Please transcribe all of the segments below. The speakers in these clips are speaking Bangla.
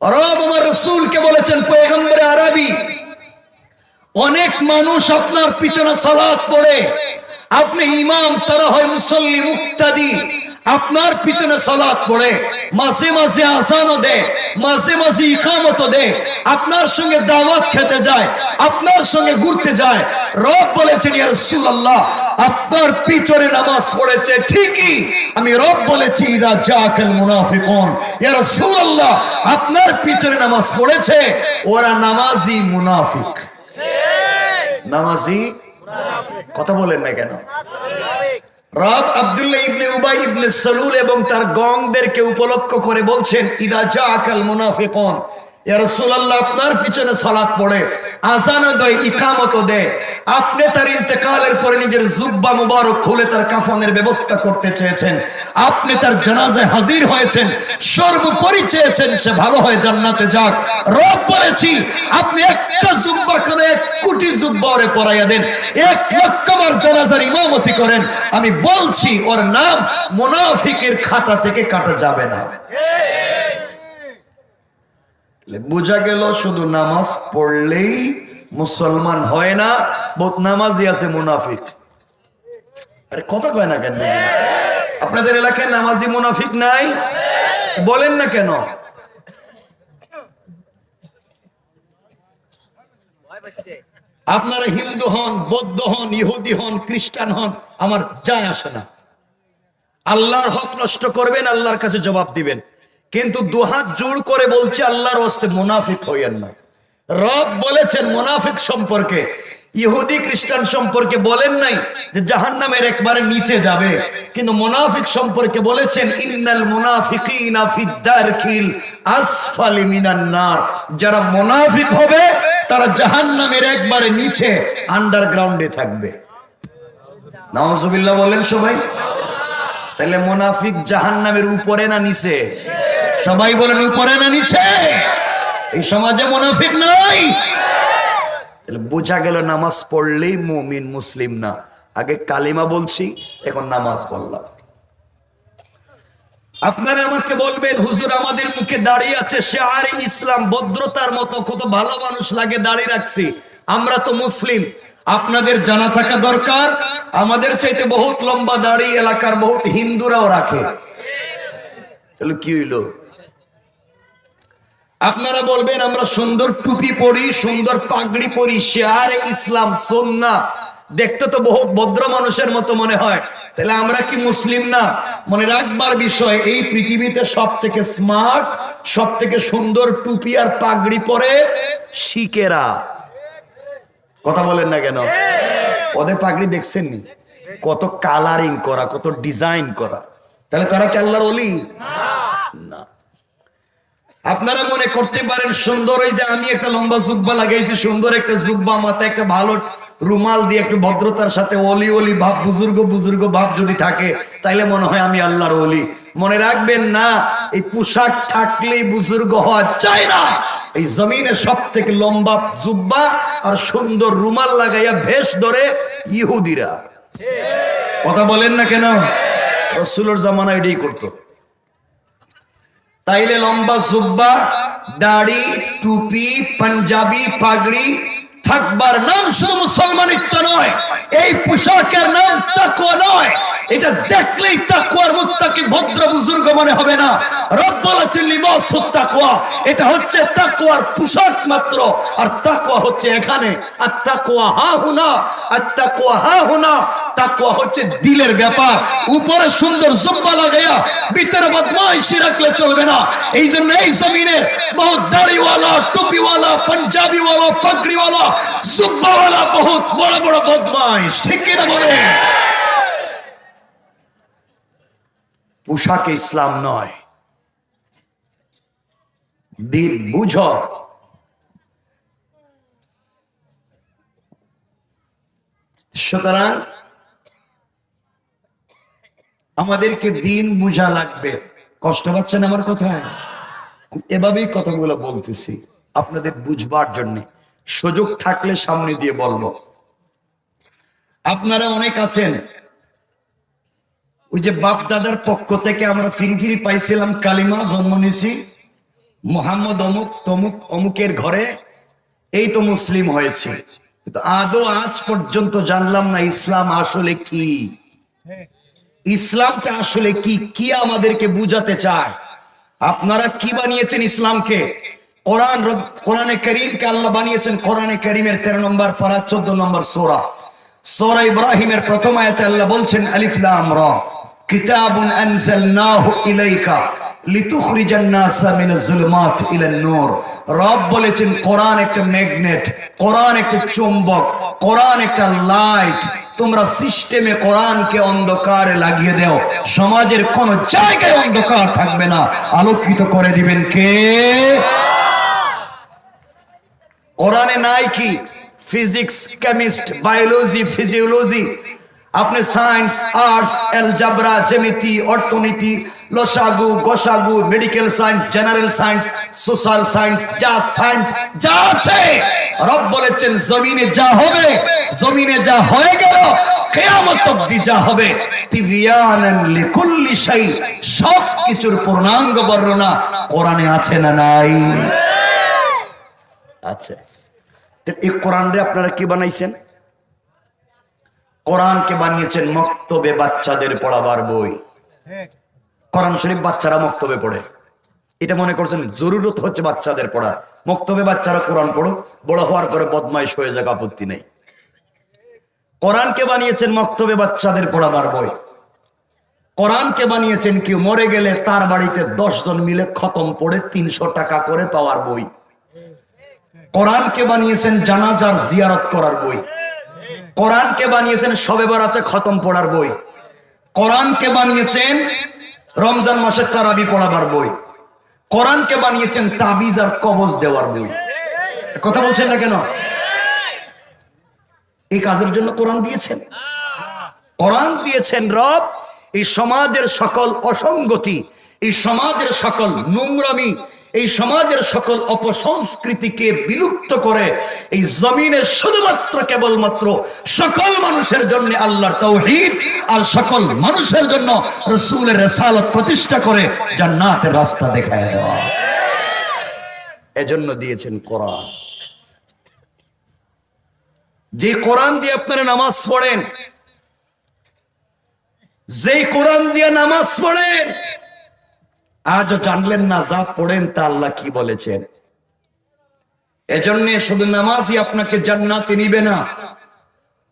রব আমার রাসূলকে বলেছেন, পয়গম্বরে আরবি, অনেক মানুষ আপনার পিছনে সালাত পড়ে, আপনি ইমাম, তারা হয় মুসল্লি মুক্তাদি, আপনার পিছনে সালাত পড়ে, মাঝে মাঝে আযানও দেয়, মাঝে মাঝে ইকামতও দেয়, আপনার সঙ্গে দাওয়াত খেতে যায়, আপনার সঙ্গে ঘুরতে যায়। রব বলেছেন, ইয়া রাসূলুল্লাহ, আপনার পিছনে নামাজ পড়েছে ঠিকই, আমি রব বলেছি ইদা জাকাল মুনাফিকুন, ইয়া রাসূলুল্লাহ, আপনার পিছনে নামাজ পড়েছে, ওরা নামাজি মুনাফিক। নামাজি কথা বলেন না কেন? রব আব্দুল্লাহ ইবনে উবাই ইবনে সালুল এবং তার গংদেরকে উপলক্ষ করে বলছেন, ইদা জাকাল মুনাফিকুন, ইয়া রাসূলুল্লাহ, আপনার পিছনে সালাত পড়ে, আযান দেয়, ইকামত দেয়, আপনি তার ইন্তেকালের পরে নিজের জুব্বা মুবারক খুলে তার কাফনের ব্যবস্থা করতে চেয়েছেন, আপনি তার জানাজায় হাজির হয়েছেন, সর্বোপরি চেয়েছেন সে ভালো হয়ে জান্নাতে যাক। রব বলেছি, আপনি একটা জুব্বা করে 1 কোটি জুব্বা ওরে পরাইয়া দেন, 1 লক্ষ বার জানাজার ইমামতি করেন, আমি বলছি ওর নাম মুনাফিকের খাতা থেকে কাটা যাবে না। বুঝা গেল শুধু নামাজ পড়লেই মুসলমান হয় না, বহুত নামাজি আছে মুনাফিক। আরে কথা কয় না কেন? আপনাদের এলাকায় নামাজি মুনাফিক নাই? বলেন না কেন? আপনারা হিন্দু হন, বৌদ্ধ হন, ইহুদি হন, খ্রিস্টান হন, আমার যায় আসে না। আল্লাহর হক নষ্ট করবেন, আল্লাহর কাছে জবাব দিবেন, কিন্তু দুহাত জোড় করে বলছে আল্লাহর ওয়াস্তে মুনাফিক হইয়েন না। রব বলেছেন মুনাফিক সম্পর্কে, ইহুদি খ্রিস্টান সম্পর্কে বলেন নাই যে জাহান্নামের একবারে নিচে যাবে, কিন্তু মুনাফিক সম্পর্কে বলেছেন ইন্নাল মুনাফিকিনা ফিদ দারকিল আসফালি মিনান নার, যারা মুনাফিক হবে তারা জাহান্নামের একবারে নিচে আন্ডারগ্রাউন্ডে থাকবে। নাউজুবিল্লাহ বলেন সবাই। তাহলে মুনাফিক জাহান্নামের উপরে না নিচে? সবাই বলেন উপরে না নিচে? এই সমাজে মুনাফিক নাই। তাহলে বোঝা গেল নামাজ পড়লেই মুমিন, মুসলিম না। আগে কালিমা বলছি, এখন নামাজ বললাম। আপনারা আমাকে বলবেন, হুজুর আমাদের মুখে দাঁড়িয়ে আছে শেয়ারে ইসলাম, ভদ্রতার মতো, কত ভালো মানুষ লাগে দাঁড়িয়ে রাখছি, আমরা তো মুসলিম। আপনাদের জানা থাকা দরকার, আমাদের চাইতে বহুত লম্বা দাড়ি এলাকার বহুত হিন্দুরাও রাখে। তাহলে কি হইলো? আপনারা বলবেন আমরা সুন্দর টুপি পরি, সুন্দর পাগড়ি পরি, শেয়ারে ইসলাম সুন্নাহ, দেখতে তো বহুত ভদ্র মানুষের মতো মনে হয়, তাহলে আমরা কি মুসলিম না? মনে রাখবার বিষয়, এই পৃথিবীতে সব থেকে স্মার্ট, সব থেকে সুন্দর টুপি আর পাগড়ি পরে শিখেরা। কথা বলেন না কেন? ওদের পাগড়ি দেখছেন নি? কত কালারিং করা, কত ডিজাইন করা, তাহলে তারা কি আল্লাহর ওলি? না। আপনারা মনে করতে পারেন সুন্দর, এই যে আমি একটা লম্বা জুব্বা লাগাইছি, সুন্দর একটা জুব্বা, মাথায় একটা ভালো রুমাল দিয়ে একটু ভদ্রতার সাথে ওলি ওলি ভাব, বুজুর্গ বুজুর্গ ভাব যদি থাকে, তাইলে মনে হয় আমি আল্লাহর ওলি। মনে রাখবেন না, এই পোশাক থাকলেই বুজুর্গ হওয়া যায় না। এই জমিনে সব থেকে লম্বা জুব্বা আর সুন্দর রুমাল লাগাইয়া ভেষ ধরে ইহুদিরা। কথা বলেন না কেন? রাসূলের জামানায় এটাই করতো। তাইলে লম্বা জুব্বা, দাড়ি, টুপি, পাঞ্জাবি, পাগড়ি থাকবার নাম শুধু মুসলমানিত্ব নয়, এই পোশাকের নাম তাকওয়া নয়। এটা দেখলেই তাকওয়ার মুত্তাকি ভদ্র বুজুর্গ মনে হবে না। রব বলেছেন লিবাসুত তাকওয়া, এটা হচ্ছে তাকওয়ার পোশাক মাত্র। আর তাকওয়া হচ্ছে এখানে, আর তাকওয়া হাহুনা, আর তাকওয়া হাহুনা। তাকওয়া হচ্ছে দিলের ব্যাপার। উপরে সুন্দর জুব্বা লাগাইয়া ভিতরে বদমাইশি রাখলে চলবে না। এই জন্য এই জমিনের বহুত দাড়িওয়ালা, টুপিওয়ালা, পাঞ্জাবিওয়ালা, পাগড়িওয়ালা, জুব্বাওয়ালা বহুত বড় বড় বদমাইশ, ঠিক কিনা বলে? পোশাকে ইসলাম নয়, দিন বুঝো। সুতরাং আমাদেরকে দিন বুঝা লাগবে। কষ্ট পাচ্ছেন আমার কথায়? এভাবেই কথাগুলো বলতেছি আপনাদের বুঝবার জন্য, সুযোগ থাকলে সামনে দিয়ে বলবো। আপনারা অনেক আছেন, ওই যে বাপ দাদার পক্ষ থেকে আমরা ফিরি ফিরি পাইছিলাম কালিমা, জন্ম নিয়েছি, মোহাম্মদ অমুক তমুক অমুকের ঘরে এই তো মুসলিম হয়েছে, কিন্তু আদৌ আজ পর্যন্ত জানলাম না ইসলাম আসলে কি। ইসলামটা আসলে কি, কি আমাদেরকে বুঝাতে চায়? আপনারা কি বানিয়েছেন ইসলামকে? কোরআনে কারীমকে আল্লাহ বানিয়েছেন। কোরআনে কারীমের 13 নম্বর পারা 14 নম্বর সূরা, সূরা ইব্রাহিমের প্রথম আয়াতে আল্লাহ বলছেন আলিফ লাম রা কিতাবুন আনজালনাহু ইলাইকা লিতুখরিজান নাসা মিনাজ যুলুমাত ইলান নূর। রব বলেছেন কোরআন একটা ম্যাগনেট, কোরআন একটা চুম্বক, কোরআন একটা লাইট। তোমরা সিস্টেমে কোরআনকে অন্ধকারে লাগিয়ে দাও, সমাজের কোন জায়গায় অন্ধকার থাকবে না, আলোকিত করে দিবেন কে? কোরআনে নাই কি ফিজিক্স, কেমিস্ট, বায়োলজি, ফিজিওলজি, আপনি সায়েন্স, আর্টস, অ্যালজাবরা, জ্যামিতি, অর্থনীতি, লসাগু, গসাগু, medical science, general science, social science, যা সায়েন্স যা আছে রব বলেছেন জমিনে যা হবে, জমিনে যা হয়ে গেল, কিয়ামত অবধি যা হবে, তিবিয়ানান লিকুল্লি শাই, সব কিছুর পূর্ণাঙ্গ বর্ণনা কোরআনে আছে না নাই? আছে। এই কোরআনরে আপনারা কি বানাইছেন? কোরআনকে বানিয়েছেন মক্তবে বাচ্চাদের পড়াবার বই। কোরআন শরীফ বাচ্চারা মক্তবে পড়ে, এটা মনে করছেন জরুরত হচ্ছে বাচ্চাদের পড়ার। মক্তবে বাচ্চারা কোরআন পড়ুক, বড় হওয়ার পরে বদমাইশ হয়ে যাক, আপত্তি নেই। কোরআনকে বানিয়েছেন মক্তবে বাচ্চাদের পড়াবার বই। কোরআনকে বানিয়েছেন কেউ মরে গেলে তার বাড়িতে 10 জন মিলে খতম পড়ে 300 টাকা করে পাওয়ার বই। কোরআনকে বানিয়েছেন জানাজার জিয়ারত করার বই। কোরআনকে বানিয়েছেন শবে বরাতে খতম পড়ার বই। কোরআনকে বানিয়েছেন রমজান মাসে তারাবি পড়াবার বই। কোরআনকে বানিয়েছেন তাবিজ আর কবজ দেওয়ার বই। কথা বলছেন না কেন? এই কাজের জন্য কোরআন দিয়েছেন। কোরআন দিয়েছেন রব এই সমাজের সকল অসঙ্গতি, এই সমাজের সকল নোংরামি, এই সমাজের সকল অপসংস্কৃতিকে বিলুপ্ত করে এই জমিনে শুধুমাত্র কেবলমাত্র সকল মানুষের জন্য আল্লাহর তাওহীদ আর সকল মানুষের জন্য রাসূলের রিসালাত প্রতিষ্ঠা করে জান্নাতের রাস্তা দেখায় দেওয়া। এজন্য দিয়েছেন কোরআন। যে কোরআন দিয়ে আপনারা নামাজ পড়েন, যে কোরআন দিয়ে নামাজ পড়েন, আজও জানলেন না যা পড়েন তা আল্লাহ কি বলেছেন। এজন্য শুধু নামাজই আপনাকে জান্নাতে নিবে না।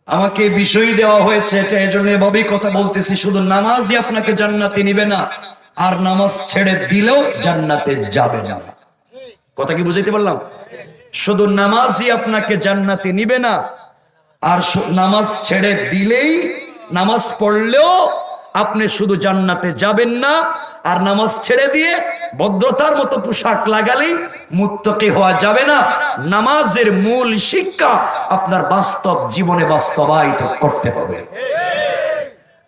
আমাকে বিষয় দেওয়া হয়েছে এটা, এজন্য এভাবেই কথা বলতেছি, শুধু নামাজই আপনাকে জান্নাতে নিবে না, আর নামাজ ছেড়ে দিলেও জান্নাতে যাবে না। কথা কি বুঝাইতে পারলাম? শুধু নামাজই আপনাকে জান্নাতে নিবে না, আর নামাজ ছেড়ে দিলেই, নামাজ পড়লেও আপনি শুধু জান্নাতে যাবেন না, আর নামাজ ছেড়ে দিয়ে ভদ্রতার মতো পোশাক লাগালেই মুত্তাকি হওয়া যাবে না। নামাজের মূল শিক্ষা আপনার বাস্তব জীবনে বাস্তবায়িত করতে হবে।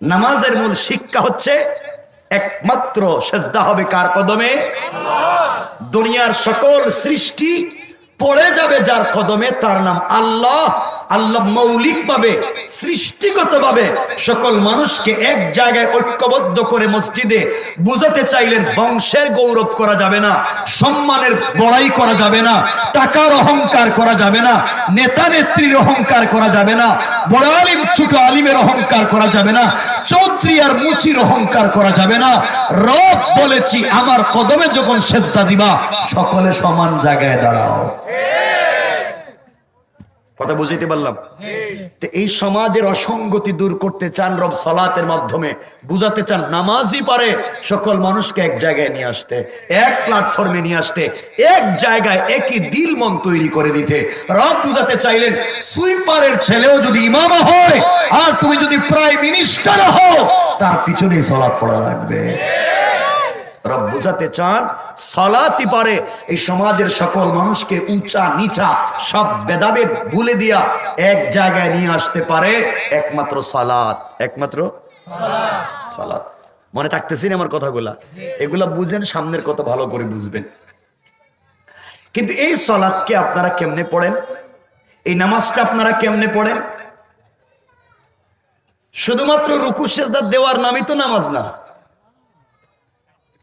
নামাজের মূল শিক্ষা হচ্ছে একমাত্র সেজদা হবে কার কদমে? দুনিয়ার সকল সৃষ্টি পড়ে যাবে যার কদমে, তার নাম আল্লাহ। আল্লাহ মৌলিকভাবে সৃষ্টিগতভাবে সকল মানুষকে এক জায়গায় ঐক্যবদ্ধ করে মসজিদে বুঝাতে চাইলেন বংশের গৌরব করা যাবে না, সম্মানের বড়াই করা যাবে না, টাকার অহংকার করা যাবে না, নেতা নেত্রীর অহংকার করা যাবে না, বড় আলিম ছোট আলিমের অহংকার করা যাবে না, চৌধুরী আর মুচির অহংকার করা যাবে না। রব বলেছি আমার কদমে যখন সেজদা দিবা সকলে সমান জায়গায় দাঁড়াও। কথা বুঝাইতে পারলাম? তো এই সমাজের অসঙ্গতি দূর করতে চান রব সালাতের মাধ্যমে, বুঝাতে চান নামাজই পারে সকল মানুষকে এক জায়গায় নিয়ে আসতে, এক প্ল্যাটফর্মে নিয়ে আসতে, এক জায়গায় একই দিল মন তৈরি করে দিতে। রব বুঝাতে চাইলেন সুইপারের ছেলেও যদি ইমাম হয় আর তুমি যদি প্রাইম মিনিস্টার হও তার পিছনেই সালাত পড়া লাগবে। রব বুঝাতে চান সালাতই পারে এই সমাজের সকল মানুষকে উঁচা নিচা সব ভেদাভেদ ভুলে দিয়া এক জায়গায় নিয়ে আসতে পারে একমাত্র সালাত। একমাত্র সালাত। মনে থাকতেছি না আমার কথাগুলা? এগুলা বুঝেন, সামনের কথা ভালো করে বুঝবেন। কিন্তু এই সালাতকে আপনারা কেমনে পড়েন? এই নামাজটা আপনারা কেমনে পড়েন? শুধুমাত্র রুকু সেজদা দেওয়ার নামই তো নামাজ না।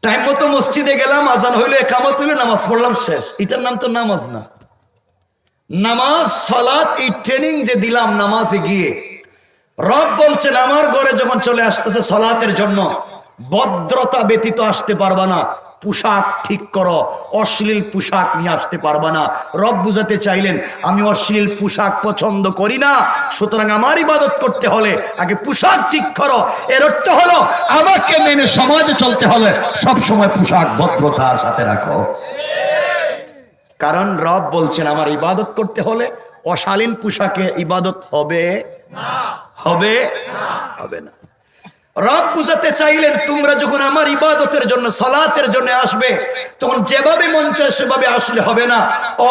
টাইম মতো মসজিদে গেলাম, আজান হইলো, একামত হইলো, নামাজ পড়লাম, শেষ। এটার নাম তো নামাজ না। নামাজ সালাত এই ট্রেনিং যে দিলাম নামাজে গিয়ে, রব বলছেন আমার ঘরে যখন চলে আসতেছে সালাতের জন্য, ভদ্রতা ব্যতীত আসতে পারবা না, পোশাক ঠিক করো, অশ্লীল পোশাক নিয়ে আসতে পারবা না। রব বুঝাতে চাইলেন আমি অশ্লীল পোশাক পছন্দ করি না, সুতরাং আমার ইবাদত করতে হলে আগে পোশাক ঠিক করো। এর অর্থ হলো আমাকে মেনে সমাজে চলতে হলে সব সময় পোশাক ভদ্রতার সাথে রাখো। কারণ রব বলছেন আমার ইবাদত করতে হলে অশালীন পোশাকে ইবাদত হবে না, হবে না। রব বুঝাতে চাইলেন তোমরা যখন আমার ইবাদতের জন্য সালাতের জন্য আসবে, তখন যেভাবে মন চায় সেভাবে আসলে হবে না,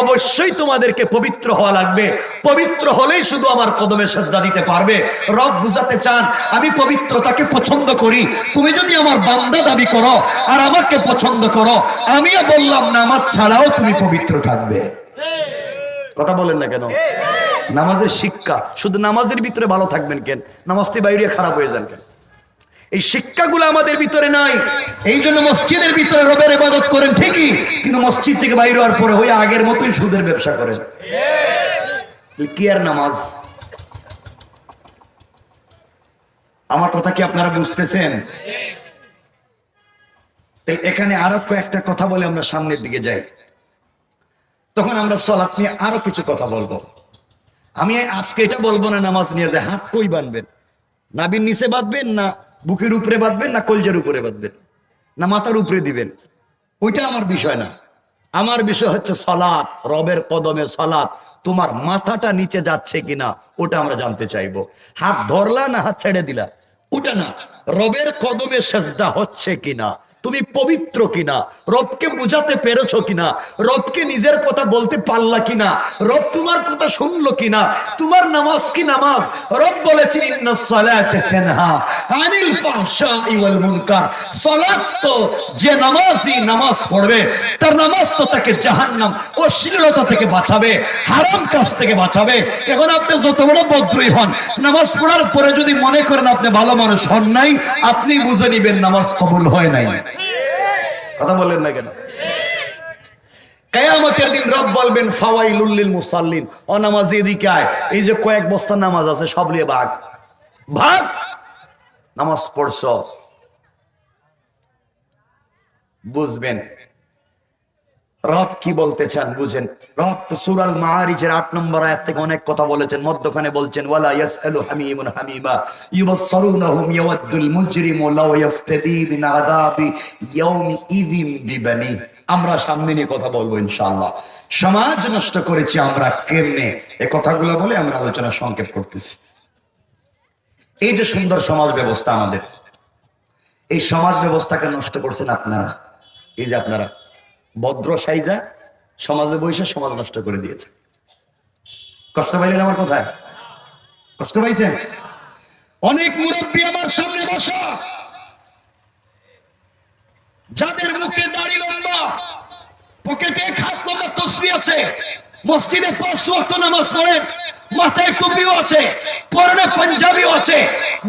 অবশ্যই তোমাদেরকে পবিত্র হওয়া লাগবে। পবিত্র হলেই শুধু আমার কদমে সেজদা দিতে পারবে। রব বুঝাতে চান আমি পবিত্রতাকে পছন্দ করি। তুমি যদি আমার বান্দা দাবি করো আর আমাকে পছন্দ করো, আমিও বললাম নামাজ ছাড়াও তুমি পবিত্র থাকবে। কথা বলেন না কেন? নামাজের শিক্ষা, শুধু নামাজের ভিতরে ভালো থাকবেন কেন, নামাজ থেকে বাইরে খারাপ হয়ে যান কেন? এই শিক্ষাগুলো আমাদের ভিতরে নাই। এই জন্য মসজিদের ভিতরে রবের ইবাদত করেন ঠিকই, কিন্তু মসজিদ থেকে বাইরে হওয়ার পরে হয়ে আগের মতোই সুদের ব্যবসা করেন। কি আর নামাজ? আমার কথা কি আপনারা বুঝতেছেন? এখানে আরো কয়েকটা কথা বলে আমরা সামনের দিকে যাই, তখন আমরা সালাত নিয়ে আরো কিছু কথা বলবো। আমি আজকে এটা বলবো না নামাজ নিয়ে যে হাত কই বাঁধবেন, নাবির নিচে বাঁধবেন না বুকের উপরে বাঁধবেন না কলজের উপরে বাঁধবেন না মাথার উপরে দিবেন, ওইটা আমার বিষয় না। আমার বিষয় হচ্ছে সালাত, রবের কদমে সালাত। তোমার মাথাটা নিচে যাচ্ছে কিনা ওটা আমরা জানতে চাইবো। হাত ধরলা না হাত ছেড়ে দিলা ওটা না, রবের কদমে সেজদা হচ্ছে কিনা, তুমি পবিত্র কিনা, রবকে বুঝাতে পেরেছো কিনা, রবকে নিজের কথা বলতে পারলা কিনা, রব তোমার কথা শুনলো কিনা, তোমার নামাজ কি নামাজ? রব বলেছেন ইন্নাস সালাতা তানহা আনিল ফাহশাই ওয়াল মুনকার। সালাত তো যে নামাজি নামাজ পড়বে তার নামাজ তো তাকে জাহান্নাম অশ্লীলতা থেকে বাঁচাবে, হারাম কাজ থেকে বাঁচাবে। এখন আপনি যত বড় বদ্রই হন, নামাজ পড়ার পরে যদি মনে করেন আপনি ভালো মানুষ হন নাই, আপনি বুঝে নিবেন নামাজ কবুল হয় নাই। কথা বলেন না কেন? কিয়ামতের দিন রব বলবেন ফাওয়াইলুল লিল মুসাল্লিন, অনামাজি এদিকে আয়, এই যে কয়েক বস্তা নামাজ আছে সব নিয়ে ভাগ ভাগ। নামাজ পড়ছ বুঝবেন রব কি বলতে চান বুঝেন। রব তো সূরা আল মাআরিজের ৮ নম্বর আয়াত থেকে অনেক কথা বলেছেন, মধ্যখানে বলছেন ওয়ালা ইয়াসআলু হামিমুন হামিমা ইউবাসসিরুনহুম ইয়াওয়াদুল মুজরিমু লাউ ইফতাদি মিন আযাবি ইয়াউমি ইযিম বিবানি। আমরা সামনে নিয়ে কথা বলবো ইনশাআল্লাহ। সমাজ নষ্ট করেছি আমরা কেমনে, এই কথাগুলো বলে আমরা আলোচনা সংক্ষেপ করতেছি। এই যে সুন্দর সমাজ ব্যবস্থা আমাদের, এই সমাজ ব্যবস্থাকে নষ্ট করছেন আপনারা। এই যে আপনারা ভদ্র সাইজা সমাজে বসে সমাজ নষ্ট করে দিয়েছে। কষ্ট পাইলেন আমার কথায়? কষ্ট পাইছেন? অনেক মুরব্বী আমার সামনে বসা, যাদের মুখে দাড়ি লম্বা, পকেটে খাত লম্বা তসবিহ আছে, মসজিদে 5 ওয়াক্ত নামাজ পড়েন, মাথায় টুপিও আছে, পরনে পাঞ্জাবিও আছে,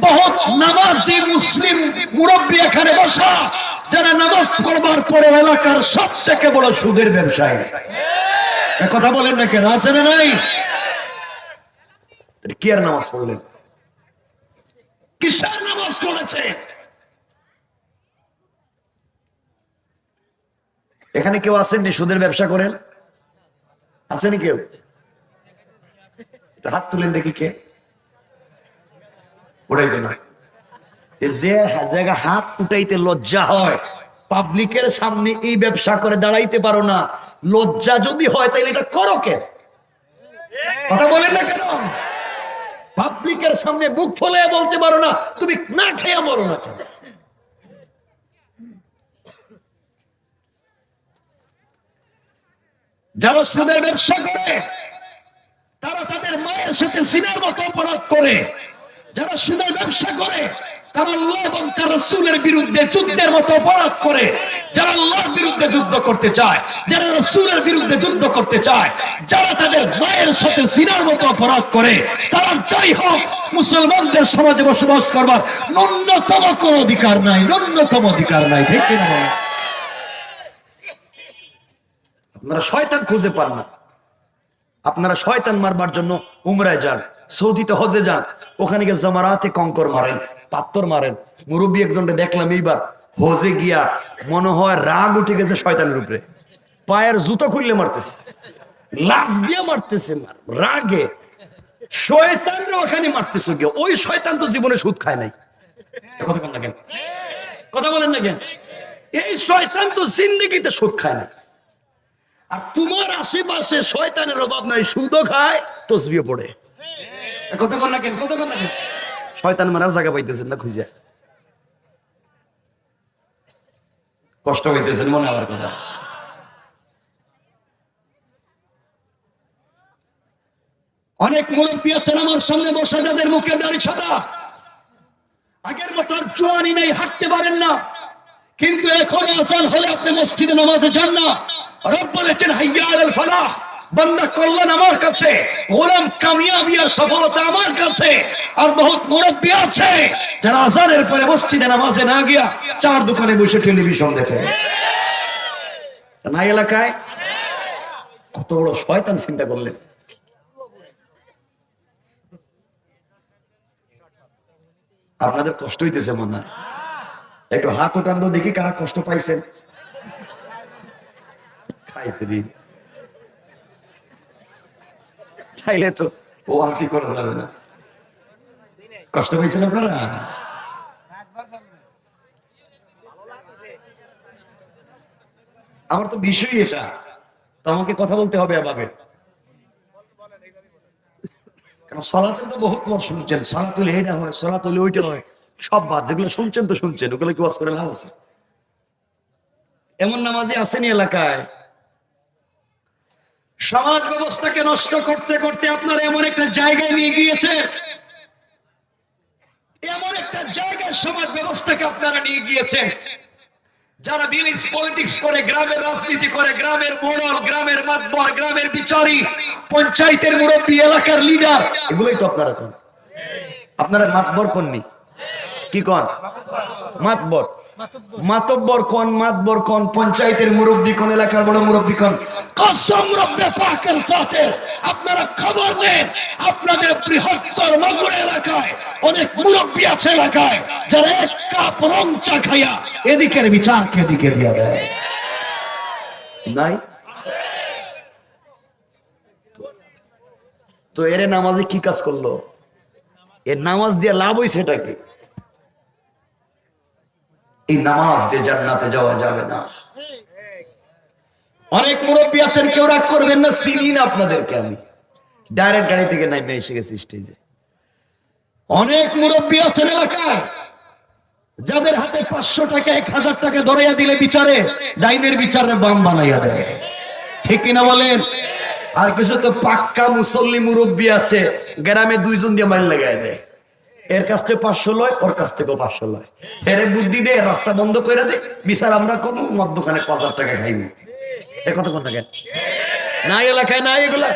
বহুত নামাজি মুসলিম মুরব্বী এখানে বসা, যারা নামাজ পড়বার পরে এলাকার সব থেকে বড় সুদের ব্যবসায়ী। কথা বলেন না কেন? আছে না নাই? কি আর নামাজ পড়লেন? কিসের নামাজ পড়েছে? এখানে কেউ আসেননি সুদের ব্যবসা করেন? আসেনি কেউ? হাত তুলেন দেখি কে। উঠাইতে না, যে জায়গা হাত উঠাইতে লজ্জা হয়, পাবলিকের সামনে এই ব্যবসা করে দাঁড়াইতে পারো না, লজ্জা যদি হয় তাহলে এটা করো কেন? কথা বলেন না কেন? পাবলিকের সামনে বুক ফুলে বলতে পারো না, তুমি না খেয়ে মরো না কেন? যারা সুদের ব্যবসা করে তারা তাদের মায়ের সাথে জিনার মতো অপরাধ করে। যারা সুদের ব্যবসা করে তারা আল্লাহ এবং তার রাসূলের বিরুদ্ধে যুদ্ধের মতো অপরাধ করে। যারা আল্লাহর বিরুদ্ধে যুদ্ধ করতে চায়, যারা রাসূলের বিরুদ্ধে যুদ্ধ করতে চায়, যারা তাদের মায়ের সাথে জিনার মতো অপরাধ করে, তারা যাই হোক মুসলমানদের সমাজে বসবাস করবার ন্যূনতম কোনো অধিকার নাই, ন্যূনতম অধিকার নাই। ঠিক কিনা? আপনারা শয়তান খুঁজে পান না, আপনারা শয়তান মারবার জন্য উমরায় যান, সৌদিতে হজে যান, ওখানে গিয়ে জামারাতে কঙ্কর মারেন, পাত্তর মারেন। মুরব্বী একজনকে দেখলাম এইবার হজে গিয়া মনে হয় রাগ উঠে গেছে শয়তানের উপরে, পায়ের জুতো খুললে মারতেছে, লাফ দিয়ে মারতেছে, রাগে শয়তানরা ওখানে মারতেছে গিয়ে। ওই শয়তান তো জীবনে সুদ খায় নাই। কথা বলেন না কেন? কথা বলেন না কেন? এই শয়তান তো জিন্দেগিতে সুদ খায় না। আর তোমার আশেপাশে শয়তানের অভাব নাই, সুদও খায়, তসবিও পড়ে। কথা বলেন না কেন? কথা বলেন না কেন? শয়তান মারার জায়গা পাইতেছেন না খুঁজে, কষ্ট হইতেছেন মনে হওয়ার কথা। অনেক মুরব্বী আছেন আমার সামনে বসে, যাদের মুখে দাড়ি সাদা, আগের মতো আর জোয়ানি নেই, হাঁটতে পারেন না, কিন্তু এখন আজান হলে আপনি মসজিদে নামাজে যান না। রব বলেছেন হাইয়া আলাল ফালাহ, বান্দা কল্যাণ আমার কাছে, গোলাম কামিয়াবি আর সফলতা আমার কাছে। আর বহুত মুরব্বী আছে যারা আজানের পরে মসজিদে নামাজে না গিয়া চার দোকানে বসে টেলিভিশন দেখে। না এলাকায় কত বড় শয়তান চিন্তা করলেন। আপনাদের কষ্ট হইতেছে মনে হয়, একটু হাত উঠান তো দেখি কারা কষ্ট পাইছেন। খাইলে তো ও হাসি করা যাবে না। কষ্ট পাইছেন আপনারা? আমার তো বিষয় এটা, তো আমাকে কথা বলতে হবে এভাবে। কারণ সলাতের তো বহুত পর শুনছেন, সলাতুল এইটা হয়, সলাতুল ওইটা হয়, সব বাদ, যেগুলো শুনছেন তো শুনছেন, ওগুলো কি ওয়াজ করে লাভ আছে? এমন নামাজি আসেনি এলাকায়। সমাজ ব্যবস্থাকে নষ্ট করতে করতে আপনারা এমন একটা জায়গায় নিয়ে গিয়েছেন, এমন একটা জায়গায় সমাজ ব্যবস্থাকে আপনারা নিয়ে গিয়েছেন, যারা বিলিস পলিটিক্স করে, গ্রামের রাজনীতি করে, গ্রামের মোড়ল, গ্রামের মাতবর, গ্রামের বিচারী, পঞ্চায়েতের মুরব্বী, এলাকার লিডার, এগুলোই তো আপনারা কোন। আপনারা মাতবর কোননি, কি কোন? মাতবর, মাতব্বর কোন, মাতবর কোন, পঞ্চায়েতের মুরব্বী কোন, এলাকার বড় মুরব্বী কোন? কসম রব্বে পাকের সাথে আপনারা খবর নেন, আপনাদের বৃহত্তর মাগুর এলাকায় অনেক মুরব্বী আছে এলাকায়, যারা এক কাপ রং চা খাইয়া এদিকের বিচারকে এদিকে দিয়া দেয়। নাই তো এরে নামাজে কি কাজ করলো? এর নামাজ দিয়ে লাভ হইছে এটা কি? এই নামাজ দিয়ে জান্নাতে যাওয়া যাবে না। অনেক মুরব্বী আছেন, কেউ রাগ করবেন না, চিনি না আপনাদেরকে আমি, ডাইরেক্ট গাড়ি থেকে নাইমে এসে গেছি স্টেজে। অনেক মুরব্বী আছেন এলাকায়, যাদের হাতে 500 টাকা 1000 টাকা ধরাইয়া দিলে বিচারে ডাইনের বিচারে বাম বানাইয়া দেয়, ঠিক কিনা বলেন? আর কিছু তো পাক্কা মুসল্লি মুরব্বী আছে, গ্রামে 2 জন দিয়ে মাইল লাগাই দেয়, এর কাছ থেকে 500 লয়, ওর কাছ থেকেও 500 লয়, এর বুদ্ধি দে, রাস্তা বন্ধ করে দে, বিচার আমরা কম, মদ দোকানে 5000 টাকা খাইব। এ কত কোন টাকা না এলাকায় নাই এগুলা।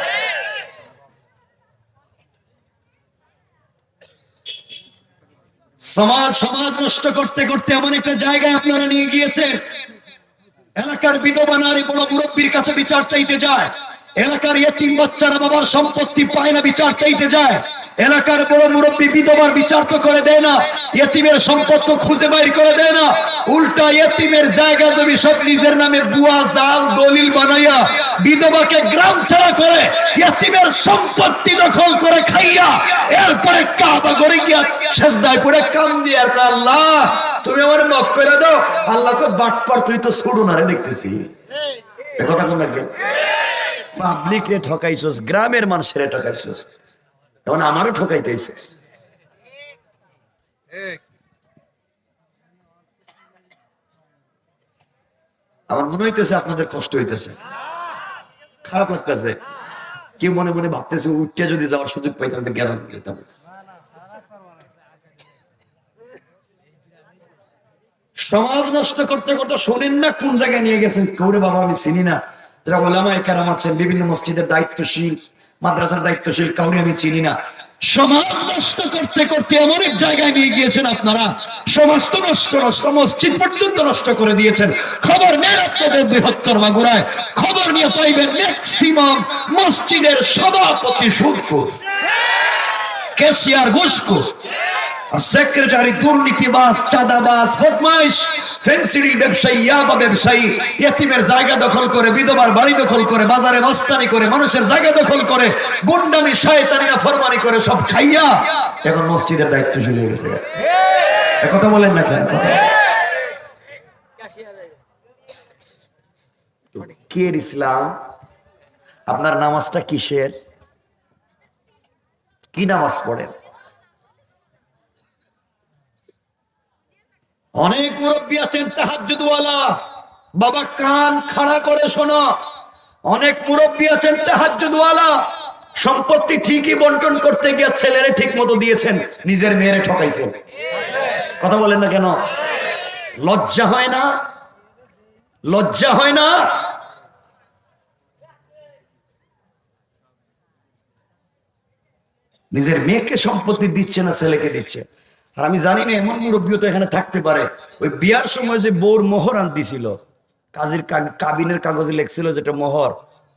সমাজ নষ্ট করতে করতে এমন একটা জায়গায় আপনারা নিয়ে গিয়েছেন, এলাকার বিধবা নারী বড় মুরব্বীর কাছে বিচার চাইতে যায়, এলাকার ইয়েতিম বাচ্চারা বাবার সম্পত্তি পায় না, বিচার চাইতে যায়, এলাকার বড় মুরব্বী বিধবার বিচার তো করে দেয় না, ইয়েতিমের সম্পদ তো খুঁজে বাইর করে দেয় না, উল্টা ইয়েতিমের জায়গা জমি সব নিজের নামে বুয়া জাল দলিল বানাইয়া বিধবাকে গ্রাম ছাড়া করে ইয়েতিমের সম্পত্তি দখল করে খাইয়া এরপরে কাবা ঘরে গিয়া সেজদায় পড়ে কান দিয়ে আর আল্লাহ তুমি আমারে মাফ করে দাও। আল্লাহকে বাটপার, তুই তো ছুড়ো না রে, দেখতেছি এ কথা কোন লাগবে? পাবলিক রে ঠকাইছস, গ্রামের মানুষের ঠকাইছস, এখন আমারও ঠকাইতেছে। আমার মনে হইতেছে আপনাদের কষ্ট হইতেছে, খারাপ লাগতেছে, কেউ মনে মনে ভাবতেছে উঠতে যদি যাওয়ার সুযোগ পাইতাম তো জ্ঞান দিতাম। সমাজ নষ্ট করতে করতে শোনেন না কোন জায়গায় নিয়ে গেছেন, কৌরে বাবা আমি চিনি না, যারা ওলামায়ে কেরাম আছেন, বিভিন্ন মসজিদের দায়িত্বশীল, মাদ্রাসার দায়িত্বশীল, কাউরে আমি চিনি না, সমাজ নষ্ট করতে করতে এমন এক জায়গায় নিয়ে গিয়েছেন আপনারা, সমাজ তো নষ্ট, মসজিদ পর্যন্ত নষ্ট করে দিয়েছেন। খবর নেন আপনাদের বৃহত্তর মাগুরায়, খবর নিয়ে পাইবেন ম্যাক্সিমাম মসজিদের সভাপতি সুদখোর, ক্যাশিয়ার ঘুষখোর, সেক্রেটারি দুর্নীতিবাজ, চাঁদাবাজ, বদমাইশ, ফেন্সিডিল ব্যবসায়ী, ইয়াবা ব্যবসায়ী, ইতিমের জায়গা দখল করে, বিধবার বাড়ি দখল করে, বাজারে মস্তানি করে, মানুষের জায়গা দখল করে, গুন্ডামি শয়তানি না ফরমানি করে সব খাইয়া এখন মসজিদের দায়িত্ব চলে গেছে। কথা বলেন না কেন? কে ইসলাম? আপনার নামাজটা কিসের? কি নামাজ পড়েন? অনেক মুরব্বী আছেন তাহাজ্জুদওয়ালা, বাবা কান খাড়া করে শোনো, অনেক মুরব্বী আছেন তাহাজ্জুদওয়ালা, সম্পত্তি ঠিকই বন্টন করতে গিয়ে ছেলেরে ঠিক মতো দিয়েছেন, নিজের মেয়েরে ঠকাইছেন। কথা বলেন না কেন? লজ্জা হয় না? লজ্জা হয় না? নিজের মেয়েকে সম্পত্তি দিচ্ছে না, ছেলেকে দিচ্ছে। আর আমি জানি না এমন মুরব্বী তো এখানে থাকতে পারে, ওই বিয়ার সময় যে বউর মোহর আনতেছিল, কাজের কাবিনের কাগজে লেখছিল যেটা মোহর,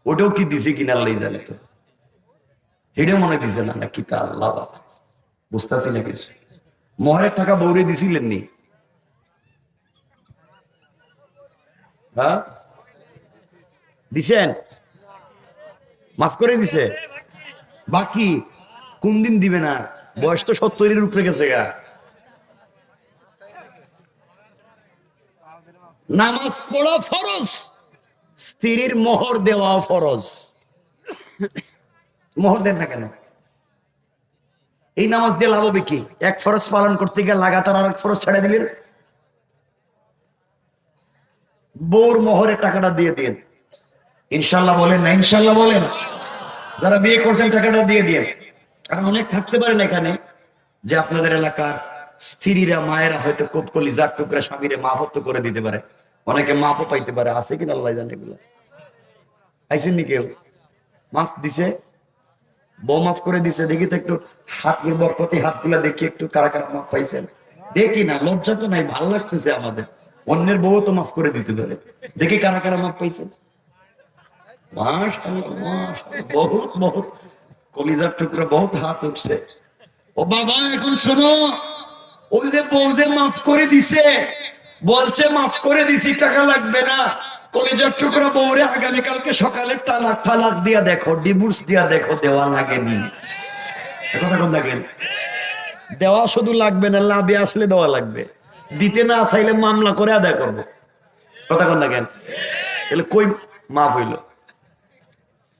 ওটাও কি দিছে কিনা আল্লাহ জানে। তো হেডে মনে দিছে না, নাকি তা আল্লাহ বাবা বুঝতেছি না কিছু। মোহরের টাকা বউরে দিছিলেন নি? হ্যাঁ দিছেন? মাফ করে দিছে? বাকি কোন দিন দিবে না? বয়স তো 70-এর উপরে গেছে গা। নামাজ পড়া ফরজ, স্ত্রীর মোহর দেওয়া ফরজ। মোহর দেন না কেন? এই নামাজ দিয়ে লাভ হবে কি? এক ফরজ পালন করতে গিয়ে লাগাতার আর এক ফরজ ছেড়ে দিলেন। বউর মোহরের টাকাটা দিয়ে দিন, ইনশাল্লাহ বলেন না? ইনশাল্লাহ বলেন। যারা বিয়ে করছেন টাকাটা দিয়ে দিন। কারণ অনেক থাকতে পারেন এখানে যে আপনাদের এলাকার স্ত্রীরা, মায়েরা হয়তো কোপ কলিজার টুকরা স্বামীরে মাফত করে দিতে পারে, অনেকে মাফও পাইতে পারে। আছে কিনা আল্লাহ জানে। এগুলো আইসেননি? কেউ মাফ দিছে? বউ মাফ করে দিছে? দেখি তো একটু হাতগুলো, বরকতি হাতগুলা দেখি একটু, কারা কারা মাফ পাইছেন দেখি না। লজ্জা তো নাই, ভালো লাগতেছে আমাদের। অন্যের বউ তো মাফ করে দিতে পারে, দেখি কারা কারা মাফ পাইছেন। মাশাআল্লাহ মাশাআল্লাহ, বহুত বহুত কলিজার টুকরা, বহুত হাত উঠছে। ও বাবা এখন শোনো, ওই যে বউ যে মাফ করে দিছে, বলছে মাফ করে দিছি, টাকা লাগবে না। কলিজার টুকরা বউরে আগামীকালকে সকালে তালাক দিয়া দেখো, ডিভোর্স দিয়া দেখো, দেওয়া লাগেনি। কথা কোন দেখেন? দেওয়া শুধু লাগবে না, লাভে আসলে দেওয়া লাগবে। দিতে না চাইলে মামলা করে আদায় করবো। কথা কোন দেখেন? তাহলে কই মাফ হইল?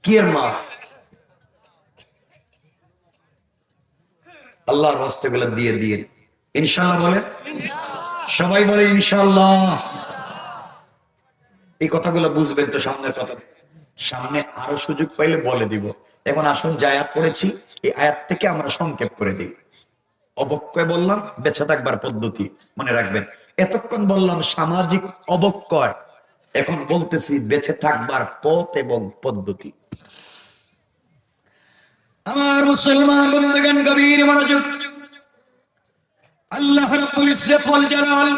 কি এর মাফ? আল্লাহর রাস্তে গুলো দিয়ে দিয়ে ইনশাআল্লাহ বলেন। সবাই বলে ইনশাআল্লাহ। এই কথাগুলো বুঝবেন তো, সামনের কথা। সামনে আরো সুযোগ পাইলে বলে দিব। এখন আসুন, যে আয়াত পড়েছি এই আয়াত থেকে আমরা সংক্ষেপ করে দিই। অবক্ষয় বললাম, বেঁচে থাকবার পদ্ধতি মনে রাখবেন। এতক্ষণ বললাম সামাজিক অবক্ষয়, এখন বলতেছি বেঁচে থাকবার পথ এবং পদ্ধতি। আমার মুসলমান বন্ধুগণ, গভীর মনোযোগ। আল্লাহ রাব্বুল ইজ্জত ওয়াল জালাল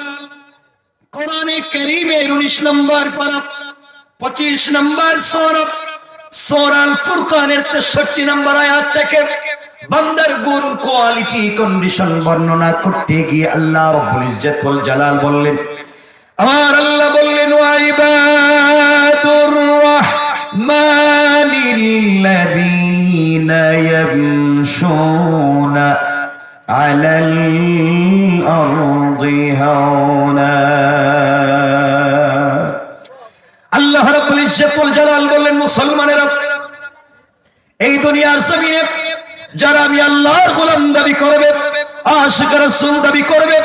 কোরআনে কারীমের 19 নম্বর পারা 25 নম্বর সূরা আল ফুরকানের 63 নম্বর আয়াত থেকে বান্দার গুণ, কোয়ালিটি, কন্ডিশন বর্ণনা করতে গিয়ে আল্লাহ রাব্বুল ইজ্জত ওয়াল জালাল বললেন, আমার আল্লাহ বললেন, ওয়া ইবাদুর রাহমানিল্লাযীনা ইয়ামশুনা আলাল আরদি হাওনা। আল্লাহ রাব্বুল ইজ্জত ওয়াল জালাল বললেন, মুসলমানেরা, এই দুনিয়ার জমিনে যারা আমি আল্লাহর গোলাম দাবি করবে, আশিক রাসূল দাবি করবে,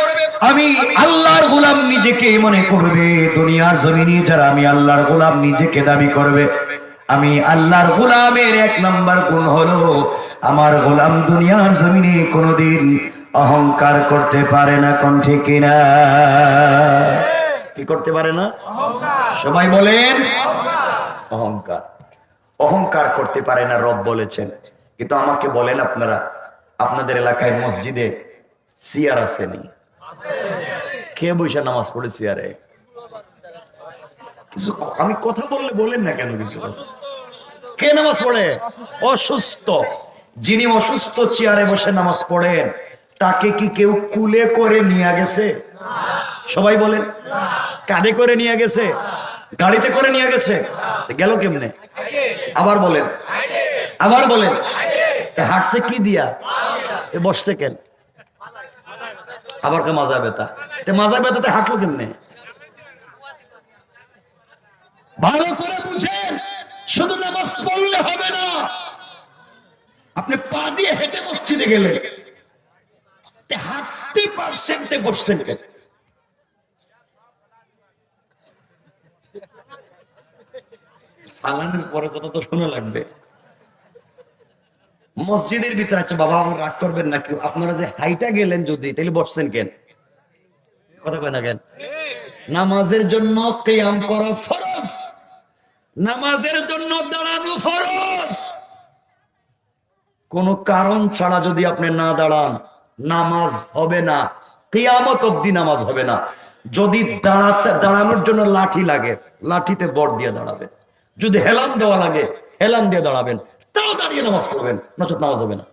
আমি আল্লাহর গোলাম নিজেকে মনে করবে, দুনিয়ার জমিনে যারা আমি আল্লাহর গোলাম নিজেকে দাবি করবে, আমি আল্লাহর গোলামের 1 নম্বর গুণ হলো, আমার গোলাম দুনিয়ার জমিনে কোনোদিন অহংকার করতে পারে না। কোন ঠিক কিনা? কি করতে পারে না? সবাই বলেন অহংকার। অহংকার করতে পারে না, রব বলেছেন। কিন্তু আমাকে বলেন আপনারা, আপনাদের এলাকায় মসজিদে চেয়ার আসেনি? কে বসে নামাজ পড়ে চেয়ারে? কিছু আমি কথা বললে বলেন না কেন? কিছু কে নামাজ পড়ে? অসুস্থ। যিনি অসুস্থ চেয়ারে বসে নামাজ পড়েন, তাকে কি কেউ কুলে করে নিয়ে গেছে? সবাই বলেন। কাঁধে করে নিয়ে গেছে? গাড়িতে করে নিয়ে গেছে? গেল কেমনে? আবার বলেন, আবার বলেন। হাঁটছে কি দিয়া? বসছে কেন? আবার কে মাজা ব্যথা? মাজা ব্যথাতে হাঁটলো কেমনে? ভালো করে বুঝেন, শুধু নামাজ পড়লে হবে না। আপনি পা দিয়ে হেঁটে মসজিদে গেলেন, হাঁটতে পারছেন, বসছেন কেন? ফালানোর পরে কথা তো শোনা লাগবে। মসজিদের ভিতরে, আচ্ছা বাবা আমার রাগ করবেন না কেউ, আপনারা যে হাইটা গেলেন যদি, তাহলে বসছেন কেন? কথা কয় না কেন? নামাজের জন্য কিয়াম করা ফরজ, নামাজের জন্য দাঁড়ানো ফরজ। কোন কারণ ছাড়া যদি আপনি না দাঁড়ান, নামাজ হবে না, কিয়ামত অবধি নামাজ হবে না। যদি দাঁড়ানোর জন্য লাঠি লাগে, লাঠিতে বর দিয়ে দাঁড়াবেন। যদি হেলান দেওয়া লাগে, হেলান দিয়ে দাঁড়াবেন, তাও দাঁড়িয়ে নামাজ পড়বেন, নচেত নামাজ হবে না।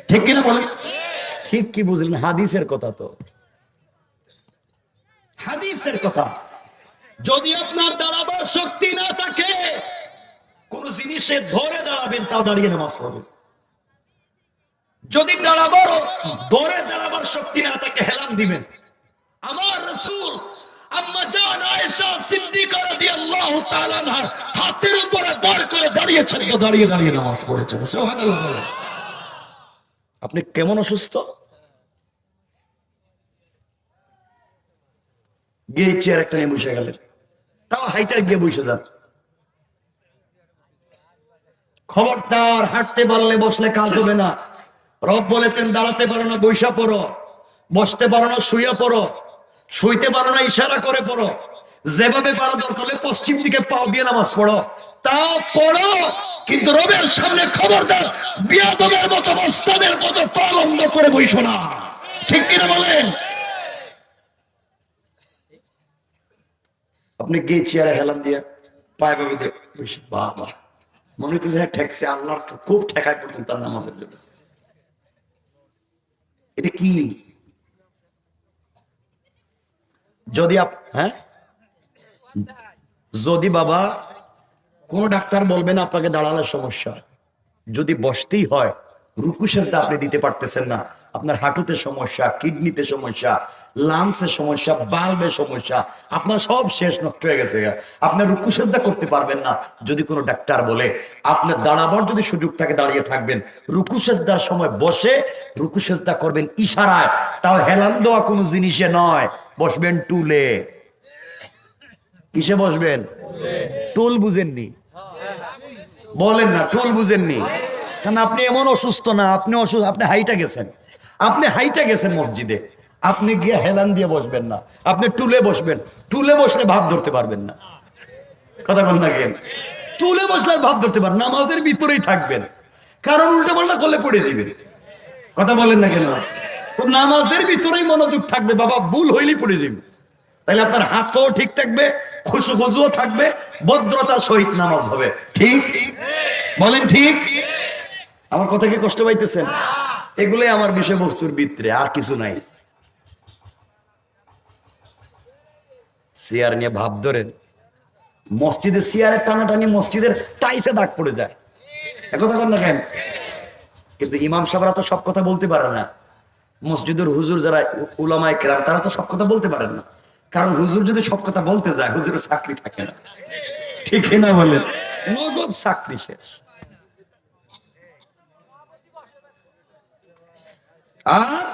ঠিক কিনা বলেন? ঠিক কি বুঝলেন? হাদিসের কথা তো, হাদিসের কথা। যদি আপনার দাঁড়াবার শক্তি না থাকে, কোন জিনিসে ধরে দাঁড়াবেন, তাও দাঁড়িয়ে নামাজ পড়বেন। যদি ধরে দাঁড়াবার শক্তি না থাকে, হেলান দিবেন। আমার রাসূল আম্মা জান আয়েশা সিদ্দিকা রাদিয়াল্লাহু তাআলা আনহার হাতের উপরে বর করে দাঁড়িয়েছেন, তো দাঁড়িয়ে দাঁড়িয়ে নামাজ পড়েছেন। সুবহানাল্লাহ। আপনি কেমন অসুস্থ? গিয়ে চেয়ার একটা নিয়ে বসে গেলেন, তাও হাইটার গিয়ে বসে যান। খবরদার, হাঁটতে পারলে বসলে কাজ হবে না। রব বলেছেন দাঁড়াতে পারো না বইসা পড়ো, বসতে পারো না শুয়ে পড়ো, শুইতে পারো না ইশারা করে পড়ো, যেভাবে পারো দরকার হলে পশ্চিম দিকে পাও দিয়ে নামাজ পড়ো, তাও পড়ো। কিন্তু রবের সামনে খবরদার বিয়াদবের মতো, মস্তাদের মতো পা লম্ব করে বইসো না। ঠিক কিনা বলেন? আপনি গিয়ে চেয়ারে হেলান দিয়ে পায়ে ভাবে দেখ বসে, বাবা মনে হচ্ছে ঠেকছে, আল্লাহর খুব ঠেকায় পড়ছেন তার নামাজের জন্য। এটা কি? যদি যদি বাবা কোন ডাক্তার বলবেন আপনাকে দাঁড়ানোর সমস্যা, যদি বসতেই হয়, রুকু সেজদা আপনি দিতে পারতেছেন না, আপনার হাঁটুতে সমস্যা, কিডনিতে সমস্যা, লাংসের সমস্যা, বাল্বের সমস্যা, আপনার সব শেষ, নষ্ট হয়ে গেছে, আপনার রুকু সেজদা করতে পারবেন না, যদি কোনো ডাক্তার বলে আপনার দাঁড়াবার যদি সুযোগ থাকে দাঁড়িয়ে থাকবেন, রুকু সেজদার সময় বসে রুকু সেজদা করবেন ইশারায়, তাও হেলান দেওয়া কোনো জিনিসে নয়, বসবেন টুলে। কিসে বসবেন? টুল বুঝেননি? বলেন না, টুল বুঝেননি? কারণ আপনি এমন অসুস্থ না, আপনি অসুস্থ, আপনি হাইটা গেছেন, আপনি হাইটা গেছেন মসজিদে, আপনি গিয়ে হেলান দিয়ে বসবেন না, আপনি টুলে বসবেন। টুলে বসলে ভাব ধরতে পারবেন না। কথা বল না কেন? টুলে বসলে ভাব ধরতে পারবেন, নামাজের ভিতরেই থাকবেন, কারণ উল্টা পাল্টা করলে পড়ে যাবেন। কথা বলেন না কেন? তো নামাজের ভিতরেই মনোযোগ থাকবে, বাবা ভুল হইলেই পড়ে যাবে। তাহলে আপনার হাত পাও ঠিক থাকবে, খুশু খুশুও থাকবে, ভদ্রতার সহিত নামাজ হবে। ঠিক বলেন? ঠিক? আমার কথা কি কষ্ট পাইতেছেন? এগুলোই আমার বিষয়বস্তুর ভিতরে, আর কিছু নাই। চেয়ার নিয়ে ভাব ধরেন, মসজিদে চেয়ারের টানাটানি মসজিদের টাইসে দাগ পড়ে যায়। একথা কর না কেন? কিন্তু ইমাম সাহেবরা তো সব কথা বলতে পারে না, মসজিদের হুজুর যারা উলামায়ে কেরাম তারা তো সব কথা বলতে পারেন না, কারণ হুজুর যদি সব কথা বলতে যায় হুজুরের চাকরি থাকে না। ঠিক না বলেন? নগদ চাকরি শেষ। আর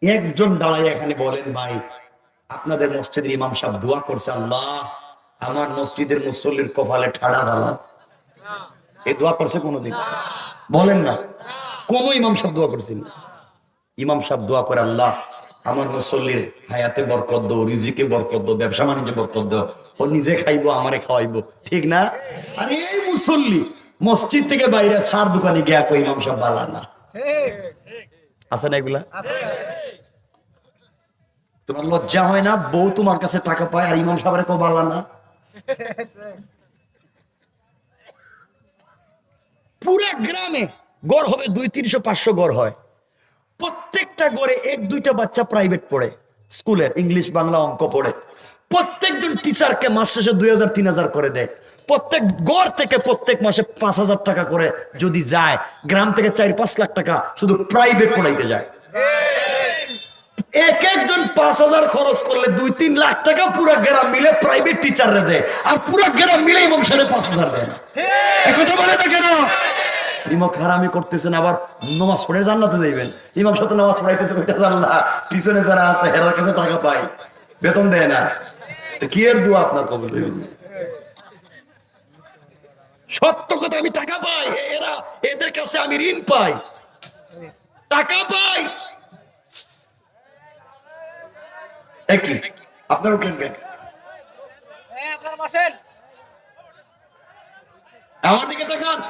একজন দাঁড়ায় এখানে বলেন, ভাই আপনাদের মসজিদের ইমাম সাহেব দোয়া করছে, আল্লাহ আমার মসজিদের মুসল্লির কপালে ঠাড়া ভালো। এই দোয়া করছে কোনোদিন? বলেন না, কোন ইমাম সাহেব দোয়া করছেন? ইমাম সাহেব দোয়া করে, আল্লাহ আমার মুসল্লির হায়াতে বরকত দাও, রিজিকে বরকত দাও, ব্যবসা বাণিজ্যে বরকত দাও, ও নিজে খাইবো আমারে খাওয়াইবো। ঠিক না? আর এই মুসল্লি মসজিদ থেকে বাইরে সার দোকানে গিয়া কই ইমাম সাহেব বালা না, আছে না এগুলা? তোমার লজ্জা হয় না? বউ তোমার কাছে টাকা পায় আর ইমাম সাহেবের কেউ বালা না? পুরা গ্রামে গড় হবে 200-300-500 গড় হয়, প্রত্যেকটা গড়ে 1-2টা বাচ্চা প্রাইভেট পড়ে, স্কুলের ইংলিশ বাংলা অঙ্ক পড়ে। প্রত্যেকজন টিচারকে মাস শেষে 2000-3000 করে দেয়। প্রত্যেক গড় থেকে প্রত্যেক মাসে 5000 টাকা করে যদি যায়, গ্রাম থেকে 4-5 লাখ টাকা শুধু প্রাইভেট পড়াইতে যায়। এক একজন 5000 খরচ করলে 2-3 লাখ টাকা পুরা গ্রাম মিলে প্রাইভেট টিচাররে দেয়, আর পুরা গ্রাম মিলে ইমাম সাহেব 5000 দেয় না। একথা বলে না কেন? ইমাম হারামি করতেছেন, আবার নামাজ পড়ে জান্নাতে যাইবেন। ইমাম সাথে নামাজ পড়াইতেছে, কইতেছে আল্লাহ পিছনে যারা আছে এর কাছে টাকা পায়, বেতন দেয় না, কি এর দোয়া আপনার কবুল হইবে? সত্য কথা, আমি টাকা পাই, এরা এদের কাছে আমি ঋণ পাই, টাকা পাই। একই আপনার উঠলেন কেন? আমার দিকে তাকান।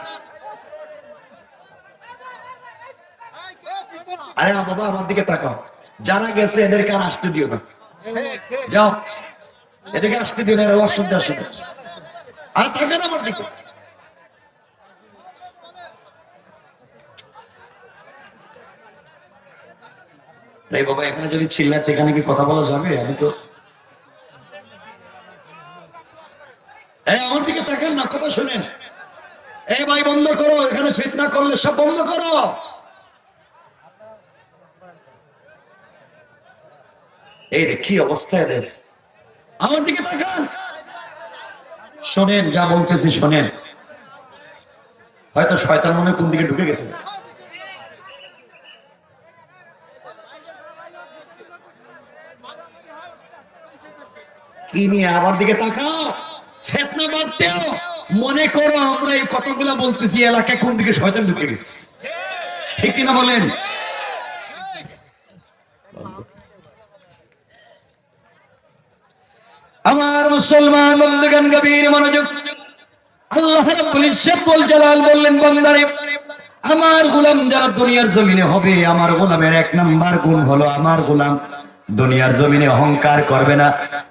আরে বাবা আমার দিকে তাকাও, যারা গেছে এদেরকে আর আসতে দিও না, যাও এদেরকে আসতে দিও না, এরা অসুবিধা আসবে। আর তাকান আমার দিকে। এই বাবা এখানে যদি চিল্লাতে, এখানে কি কথা বলা যাবে? আমি তো আমার দিকে তাকান না, কথা শুনেন। এই ভাই বন্ধ করো, এখানে ফিতনা করলে সব বন্ধ করো। এই রে কি অবস্থা এদের, আমার দিকে তাকান। শোনেন যা বলতেছি, শোনেন। হয়তো শয়তান মনে কোন দিকে ঢুকে গেছে। কি নিয়ে আমার দিকে তাকাও, ফিতনা বাদ দাও। মনে করো আমরা এই কথাগুলা বলতেছি, এলাকায় কোন দিকে শয়তান ঢুকে গেছে, ঠিক কিনা বলেন? আমার মুসলমান বন্ধুগণ গভীর মনোযোগ। আল্লাহ রাব্বুল ইজ্জত ওয়াল জালাল বললেন, বান্দারে আমার গোলাম যারা দুনিয়ার জমিনে হবে, আমার গোলামের 1 নাম্বার গুণ হলো আমার গোলাম দুনিয়ার জমিনে অহংকার করবে না।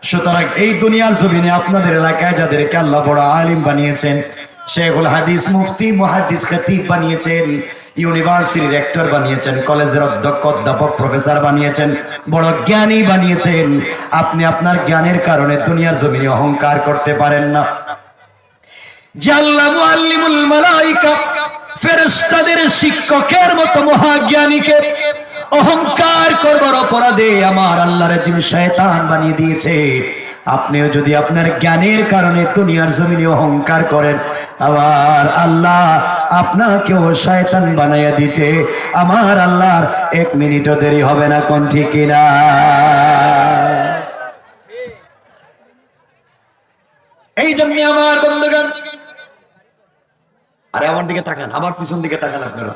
সুতরাং এই দুনিয়ার জমিনে আপনাদের এলাকায় যাদেরকে আল্লাহ বড় আলিম বানিয়েছেন, শেখুল হাদিস, মুফতি, মুহাদ্দিস, খতিব বানিয়েছেন, ইউনিভার্সিটির রেক্টর বানিয়েছেন, কলেজের অধ্যক্ষ, অধ্যাপক, প্রফেসর বানিয়েছেন, বড় জ্ঞানী বানিয়েছেন, আপনি আপনার জ্ঞানের কারণে দুনিয়ার জমিনে অহংকার করতে পারেন না। জাল্লা মুআল্লিমুল মালায়েকা, ফেরেশতাদের শিক্ষকের মতো মহাজ্ঞানীকে অহংকার করবার অপরাধে আমার আল্লাহর জিন শয়তান বানিয়ে দিয়েছে। আপনিও যদি আপনার জ্ঞানের কারণে দুনিয়ার জমিনে অহংকার করেন, আমার আল্লাহ আপনাকেও শয়তান বানাইয়া দিতে আমার আল্লাহর 1 মিনিটও দেরি হবে না। কোন ঠিক কিনা? এই জন্য আমার বন্ধুগণ, আরে আমার দিকে তাকান, আমার পিছন দিকে তাকান আপনারা।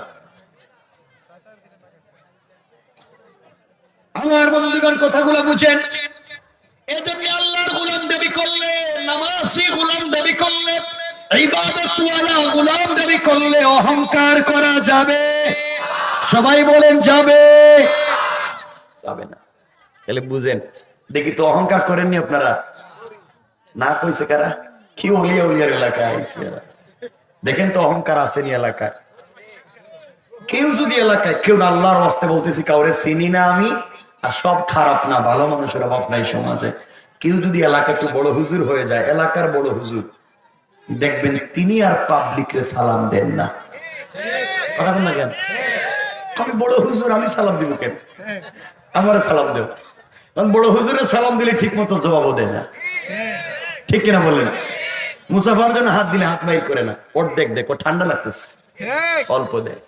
আমার বন্ধুগণ কথাগুলো বুঝেন। এজন্য আল্লাহর গোলাম দাবি করলে, নামাজি গোলাম দাবি করলে, ইবাদতওয়ালা গোলাম দাবি করলে অহংকার করা যাবে? সবাই বলেন যাবে? যাবে না। তাহলে বুঝেন, দেখি তো অহংকার করেননি আপনারা? না কইছে কারা? কি ওলিয়া উলিয়ার এলাকায় আইছে এরা। দেখেন তো অহংকার আসেনি এলাকায়? কেউ যদি এলাকায়, কেউ আল্লাহর ওয়াস্তে বলতেছি, কাউরে চিনি না আমি, আর সব খারাপ না, ভালো মানুষের অভাব নাই সমাজে, কেউ যদি এলাকা একটু বড় হুজুর হয়ে যায়, এলাকার বড় হুজুর, দেখবেন তিনি আর পাবলিকরে সালাম দেন না। কথা বল না কেন? আমি বড় হুজুর, আমি সালাম দিব কেন? আমারে সালাম দেব। কারণ বড় হুজুরে সালাম দিলে ঠিক মতো জবাবও দেয় না, ঠিক কিনা বলেন? মুসাফার জন্য হাত দিলে হাত বাইর করে না, অর্ধেক দেখো ঠান্ডা লাগতেছে অল্প দেয়।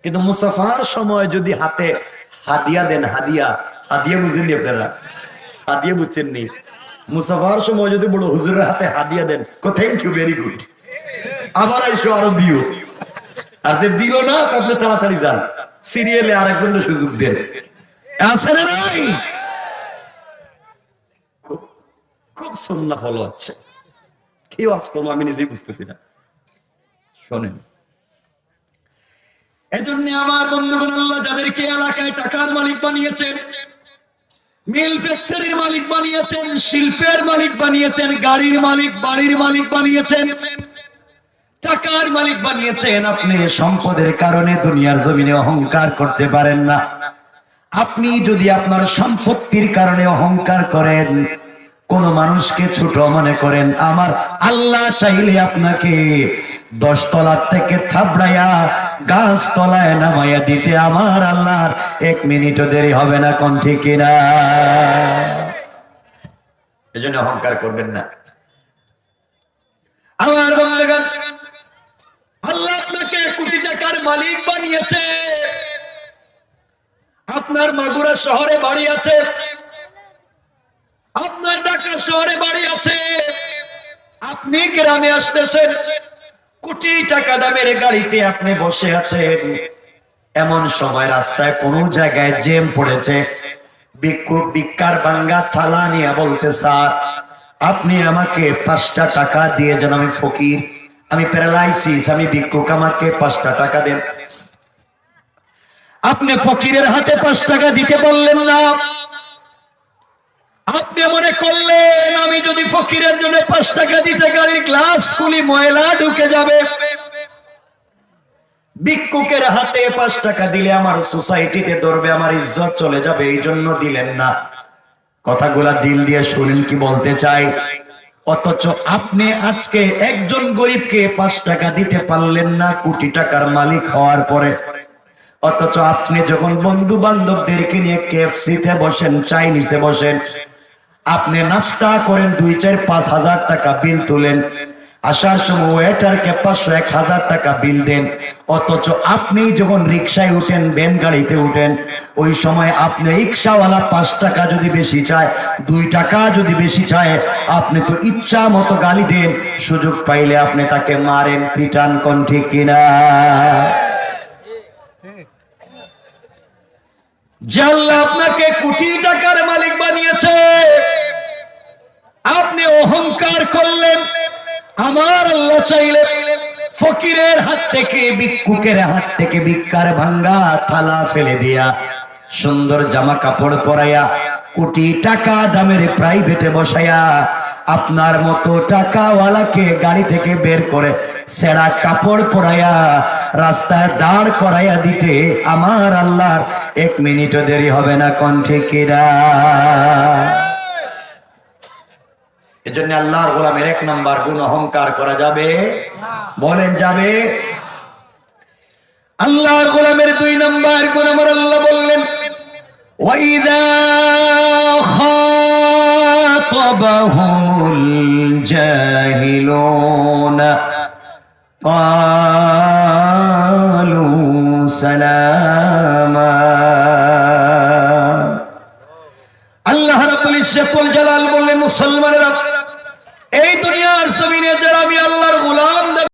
কিন্তু মুসাফার সময় যদি হাতে হাদিয়া দেন, হাদিয়া, হাদিয়া বুঝেননি আপনারা? হাদিয়া বুঝছেননি? মুসাফার সময় যদি বড় হুজুরের হাতে হাদিয়া দেন, থ্যাংক ইউ, ভেরি গুড, আবার আইসো, আরো দিও। আর যে দিল না, আপনি তাড়াতাড়ি যান, সিরিয়ালে আরেকজনের সুযোগ দেন। আছে না নাই? খুব সুন্নাহ ফলো হচ্ছে। কি ওয়াজ করবো আমি নিজেই বুঝতেছি না। শোনেন, এজন্য আমার বন্ধুগণ, আল্লাহ যাদেরকে এলাকায় টাকার মালিক বানিয়েছেন, মিল ফ্যাক্টরির মালিক বানিয়েছেন, শিল্পের মালিক বানিয়েছেন, গাড়ির মালিক, বাড়ির মালিক বানিয়েছেন, টাকার মালিক বানিয়েছেন, আপনি সম্পদের কারণে দুনিয়ার জমিনে অহংকার করতে পারেন না। আপনি যদি আপনার সম্পত্তির কারণে অহংকার করেন, কোন মানুষকে ছোট মনে করেন, আমার আল্লাহ চাইলে আপনাকে 10 তলা থেকে থাবড়াইয়া গাছ তলায় নামাইয়া দিতে আমার আল্লাহর 1 মিনিটও দেরি হবে না। কোন ঠিক কিনা? এজন্য অহংকার করবেন না আমার বন্ধুগণ। আল্লাহ আপনাকে কোটি টাকার মালিক বানিয়েছে। আপনার মাগুরা শহরে বাড়ি আছে, আপনার ঢাকা শহরে বাড়ি আছে, আপনি গ্রামে আসতেছেন, কোটি টাকা দামের গাড়িতে আপনি বসে আছেন। এমন সময় রাস্তায় কোন জায়গায় জ্যাম পড়েছে, ভিক্ষুক ভিক্ষার ভাঙ্গা থালা নিয়ে বলছে, স্যার আপনি আমাকে 5টা টাকা দিয়ে যান, আমি ফকির, আমি প্যারালাইসিস, আমি ভিক্ষুক, আমাকে 5টা টাকা দেন। আপনি ফকিরের হাতে 5 টাকা দিতে বললেন না, আপনি মনে করলেন আমি যদি ফকিরের জন্য 5 টাকা দিতে গাড়ির গ্লাস খুলি ময়লা ঢুকে যাবে। ভিক্ষুকের হাতে 5 টাকা দিলে আমার সোসাইটিতে ধরবে, আমার ইজ্জত চলে যাবে, এই জন্য দিলেন না। কথাগুলা দিল দিয়ে শুনেন কি বলতে চাই। অথচ আপনি আজকে একজন গরিবকে 5 টাকা দিতে পারলেন না কোটি টাকার মালিক হওয়ার পরে। অথচ আপনি যখন বন্ধু বান্ধবদেরকে নিয়ে কেএফসিতে বসেন, চাইনিজে বসেন, আপনি নাস্তা করেন, 2-4-5 হাজার টাকা বিল তুলেন, আসার সময় ওয়েটারকে 500-1000 টাকা বিল দেন। অথচ আপনি যখন রিক্সায় উঠেন, ভ্যান গাড়িতে উঠেন, ওই সময় আপনি রিক্সাওয়ালা 5 টাকা যদি বেশি চায়, 2 টাকা যদি বেশি চায়, আপনি তো ইচ্ছা মতো গালি দেন, সুযোগ পাইলে আপনি তাকে মারেন, পিটান। কোন ঠিক কিনা? যে আল্লাহ আপনাকে কোটি টাকার মালিক বানিয়েছে, আপনি অহংকার করলেন। আমার আল্লাহ চাইলে ফকিরের হাত থেকে, ভিক্ষুকের হাত থেকে ভিক্ষার ভাঙ্গা থালা ফেলে দিয়া, সুন্দর জামা কাপড় পরাইয়া, কোটি টাকা দামের প্রাইভেটে বসাইয়া, আপনার মতো টাকাওয়ালাকে গাড়ি থেকে বের করে সেরা কাপড় পরাইয়া রাস্তায় দাঁড় করাইয়া দিতে আমার আল্লাহর 1 মিনিটও দেরি হবে না। কোন ঠিক কিনা? এজন্য আল্লাহর গোলামের 1 নাম্বার গুণ অহংকার করা যাবে, বলেন যাবে? আল্লাহর গোলামের 2 নাম্বার গুণ আমার আল্লাহ বললেন, ওয়াইদা খাতাবাহুমুল জাহিলুনা ক্বালু সালামা। আল্লাহ রাব্বুল ইজ্জতুল জালাল বললেন, মুসলমানেরা, এই দুনিয়ার জমিনে যারা আমি আল্লাহর গোলাম